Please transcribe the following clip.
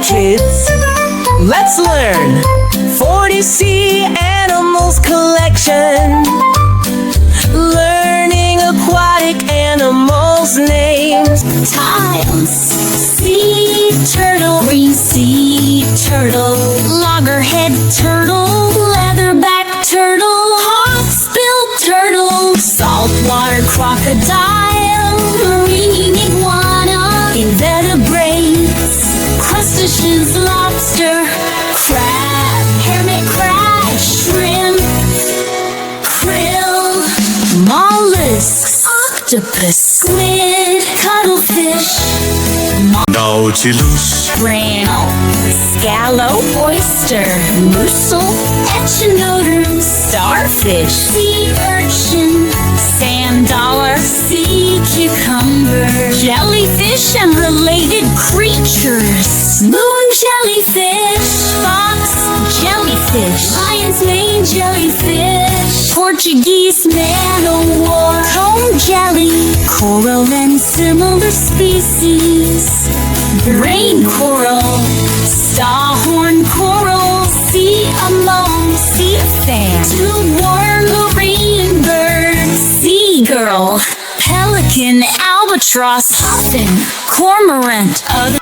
kids. Let's learn 40 sea animals collection. Learning aquatic animals names. Tiles, sea turtle, green sea turtle, loggerhead turtle, leatherback turtle, hawksbill turtle, saltwater crocodile, marine iguana, invertebrates, crustaceans, lobster, crab, hermit crab, shrimp, krill, mollusks, octopus, squid, cuttlefish, Nautilus, Clam, Scallop, oyster, mussel, echinoderm, starfish, sea urchin, sand dollar, sea cucumber, jellyfish and related creatures, moon jellyfish, fox jellyfish, lion's mane jellyfish, Portuguese man-o-war, comb jelly, coral and similar species, brain coral, starhorn coral, sea anemone, sea fan, two-worm marine bird, seagull, pelican, albatross, puffin, cormorant, other